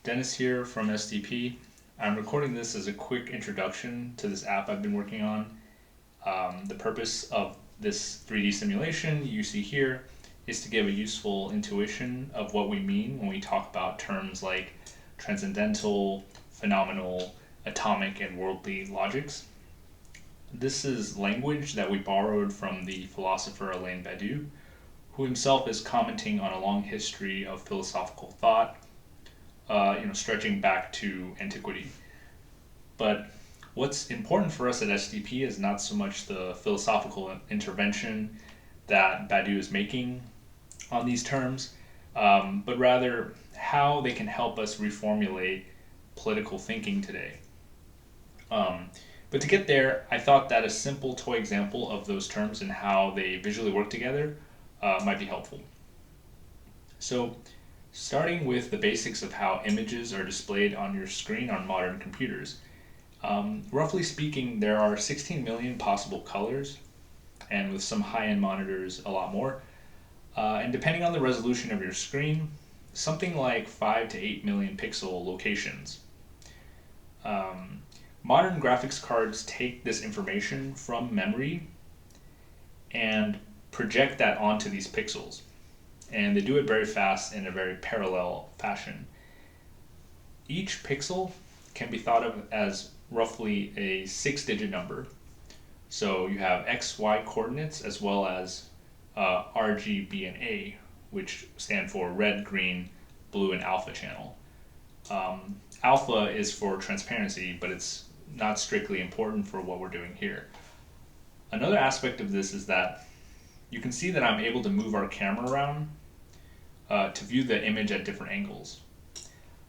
Dennis here from SDP. I'm recording this as a quick introduction to this app I've been working on. The purpose of this 3D simulation you see here is to give a useful intuition of what we mean when we talk about terms like transcendental, phenomenal, atomic, and worldly logics. This is language that we borrowed from the philosopher Alain Badiou, who himself is commenting on a long history of philosophical thought, stretching back to antiquity. But what's important for us at SDP is not so much the philosophical intervention that Badiou is making on these terms, but rather how they can help us reformulate political thinking today. But to get there, I thought that a simple toy example of those terms and how they visually work together might be helpful. So, starting with the basics of how images are displayed on your screen on modern computers. Roughly speaking, there are 16 million possible colors, and with some high-end monitors, a lot more. And depending on the resolution of your screen, something like 5 to 8 million pixel locations. Modern graphics cards take this information from memory and project that onto these pixels. And they do it very fast in a very parallel fashion. Each pixel can be thought of as roughly a 6-digit number. So you have X, Y coordinates as well as R, G, B, and A, which stand for red, green, blue, and alpha channel. Alpha is for transparency, but it's not strictly important for what we're doing here. Another aspect of this is that you can see that I'm able to move our camera around to view the image at different angles.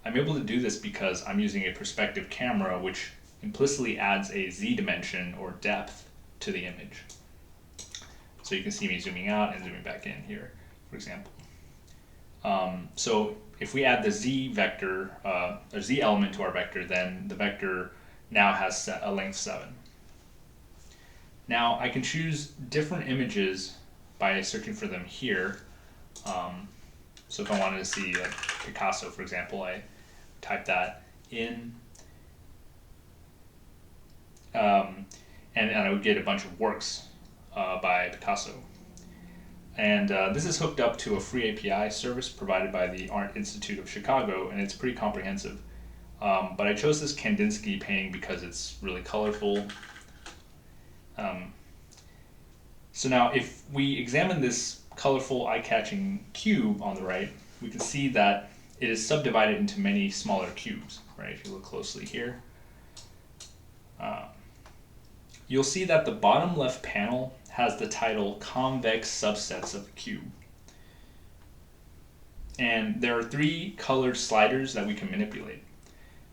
I'm able to do this because I'm using a perspective camera, which implicitly adds a Z dimension or depth to the image. So you can see me zooming out and zooming back in here, for example. So if we add the Z vector, or Z element to our vector, then the vector now has a length 7. Now I can choose different images by searching for them here. So if I wanted to see Picasso, for example, I type that in, and I would get a bunch of works by Picasso. And this is hooked up to a free API service provided by the Art Institute of Chicago, and it's pretty comprehensive. But I chose this Kandinsky painting because it's really colorful. So now if we examine this colorful, eye-catching cube on the right, we can see that it is subdivided into many smaller cubes, right? If you look closely here. You'll see that the bottom left panel has the title Convex Subsets of the Cube. And there are 3 colored sliders that we can manipulate.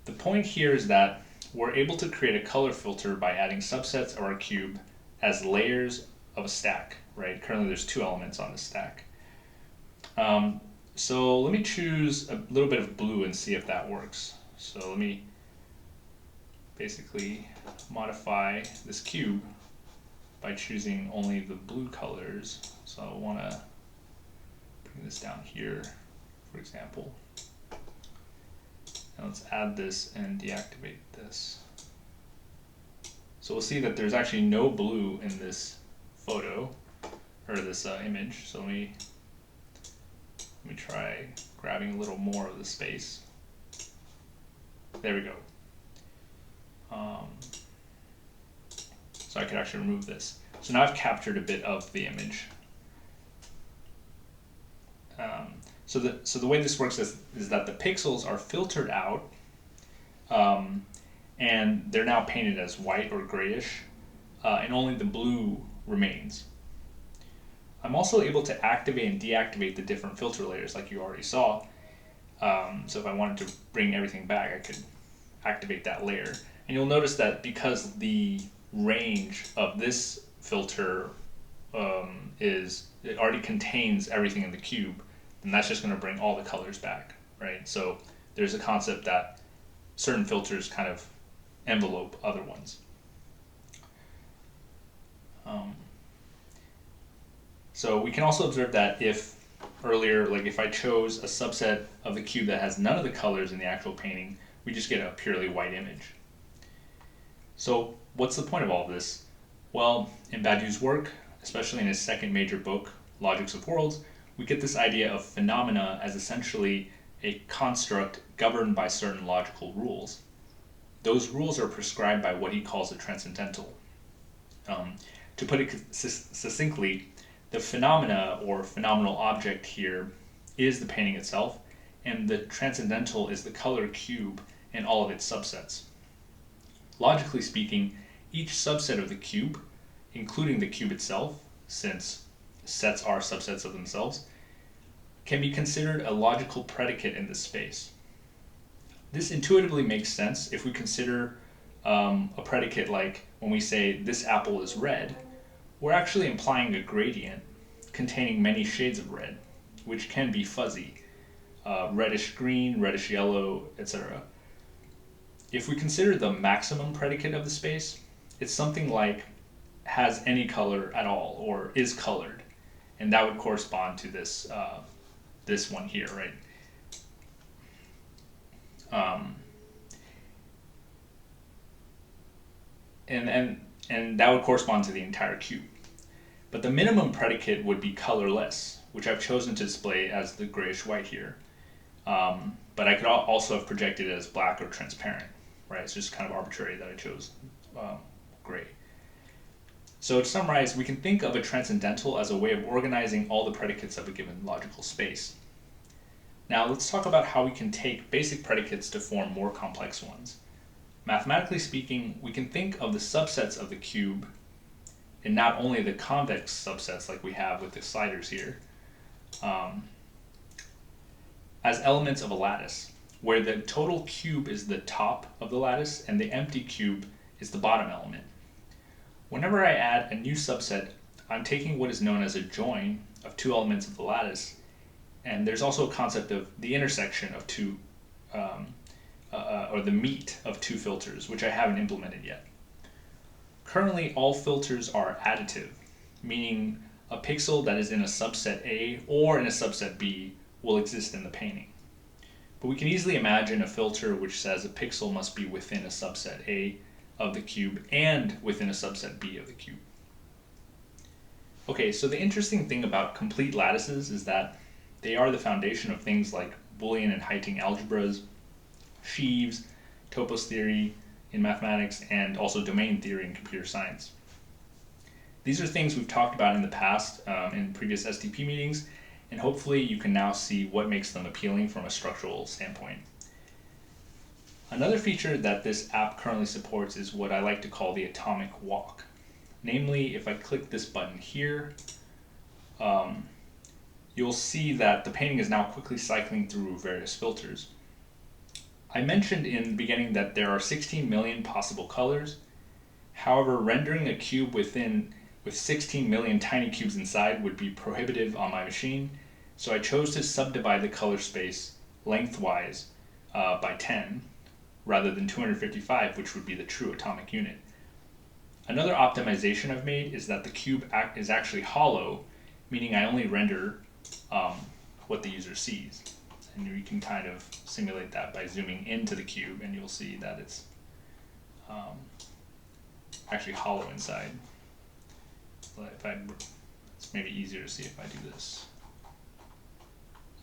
The point here is that we're able to create a color filter by adding subsets of our cube as layers of a stack, right? Currently there's 2 elements on the stack. So let me choose a little bit of blue and see if that works. So let me basically modify this cube by choosing only the blue colors. So I want to bring this down here, for example. And let's add this and deactivate this. So we'll see that there's actually no blue in this photo, or this image. So let me try grabbing a little more of the space. There we go. So I could actually remove this. So now I've captured a bit of the image. So the way this works is that the pixels are filtered out, and they're now painted as white or grayish, and only the blue remains. I'm also able to activate and deactivate the different filter layers like you already saw. So if I wanted to bring everything back, I could activate that layer. And you'll notice that because the range of this filter it already contains everything in the cube, then that's just going to bring all the colors back, right? So there's a concept that certain filters kind of envelope other ones. So we can also observe that if earlier, like if I chose a subset of the cube that has none of the colors in the actual painting, we just get a purely white image. So what's the point of all of this? Well, in Badiou's work, especially in his second major book, Logics of Worlds, we get this idea of phenomena as essentially a construct governed by certain logical rules. Those rules are prescribed by what he calls the transcendental. To put it succinctly, the phenomena or phenomenal object here is the painting itself, and the transcendental is the color cube and all of its subsets. Logically speaking, each subset of the cube, including the cube itself, since sets are subsets of themselves, can be considered a logical predicate in this space. This intuitively makes sense if we consider a predicate like when we say this apple is red, we're actually implying a gradient containing many shades of red, which can be fuzzy, reddish green, reddish yellow, etc. If we consider the maximum predicate of the space, it's something like has any color at all or is colored, and that would correspond to this this one here, right? And that would correspond to the entire cube. But the minimum predicate would be colorless, which I've chosen to display as the grayish white here. But I could also have projected it as black or transparent, right? It's just kind of arbitrary that I chose gray. So to summarize, we can think of a transcendental as a way of organizing all the predicates of a given logical space. Now let's talk about how we can take basic predicates to form more complex ones. Mathematically speaking, we can think of the subsets of the cube, and not only the convex subsets like we have with the sliders here, as elements of a lattice, where the total cube is the top of the lattice and the empty cube is the bottom element. Whenever I add a new subset, I'm taking what is known as a join of two elements of the lattice, and there's also a concept of the intersection of two, or the meet of two filters, which I haven't implemented yet. Currently, all filters are additive, meaning a pixel that is in a subset A or in a subset B will exist in the painting. But we can easily imagine a filter which says a pixel must be within a subset A of the cube and within a subset B of the cube. Okay, so the interesting thing about complete lattices is that they are the foundation of things like Boolean and Heyting algebras, sheaves, topos theory in mathematics, and also domain theory in computer science. These are things we've talked about in the past in previous STP meetings, and hopefully you can now see what makes them appealing from a structural standpoint. Another feature that this app currently supports is what I like to call the atomic walk. Namely, if I click this button here, you'll see that the painting is now quickly cycling through various filters. I mentioned in the beginning that there are 16 million possible colors. However, rendering a cube with 16 million tiny cubes inside would be prohibitive on my machine, so I chose to subdivide the color space lengthwise by 10 rather than 255, which would be the true atomic unit. Another optimization I've made is that the cube is actually hollow, meaning I only render what the user sees. And you can kind of simulate that by zooming into the cube, and you'll see that it's actually hollow inside. But it's maybe easier to see if I do this.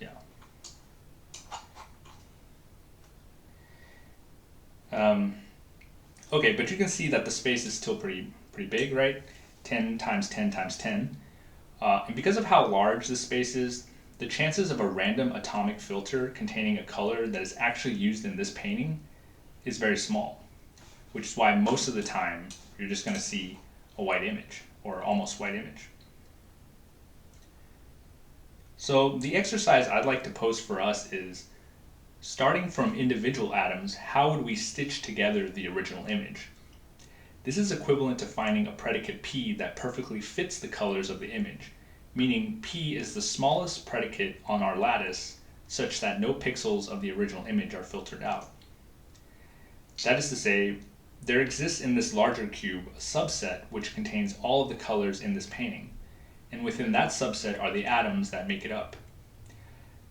Yeah. Okay, but you can see that the space is still pretty big, right? 10 times 10 times 10. And because of how large this space is, the chances of a random atomic filter containing a color that is actually used in this painting is very small, which is why most of the time you're just going to see a white image or almost white image. So the exercise I'd like to pose for us is, starting from individual atoms, how would we stitch together the original image? This is equivalent to finding a predicate P that perfectly fits the colors of the image, meaning P is the smallest predicate on our lattice such that no pixels of the original image are filtered out. That is to say, there exists in this larger cube a subset which contains all of the colors in this painting, and within that subset are the atoms that make it up.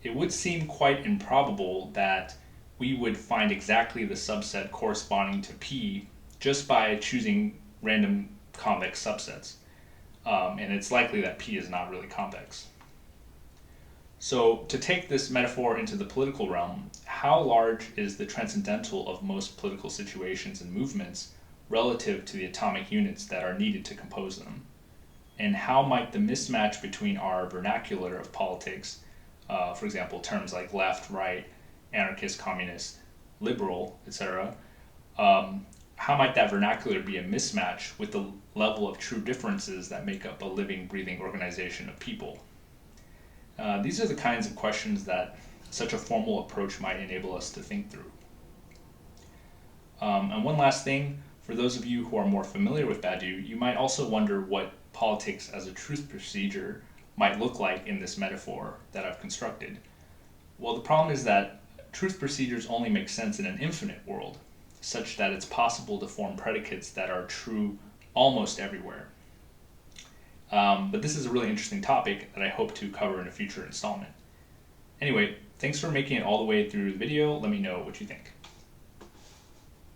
it would seem quite improbable that we would find exactly the subset corresponding to P just by choosing random convex subsets. And it's likely that P is not really convex. So, to take this metaphor into the political realm, how large is the transcendental of most political situations and movements relative to the atomic units that are needed to compose them? And how might the mismatch between our vernacular of politics, for example, terms like left, right, anarchist, communist, liberal, etc., how might that vernacular be a mismatch with the level of true differences that make up a living, breathing organization of people? These are the kinds of questions that such a formal approach might enable us to think through. And one last thing, for those of you who are more familiar with Badiou, you might also wonder what politics as a truth procedure might look like in this metaphor that I've constructed. Well, the problem is that truth procedures only make sense in an infinite world, such that it's possible to form predicates that are true almost everywhere. But this is a really interesting topic that I hope to cover in a future installment. Anyway, thanks for making it all the way through the video. Let me know what you think.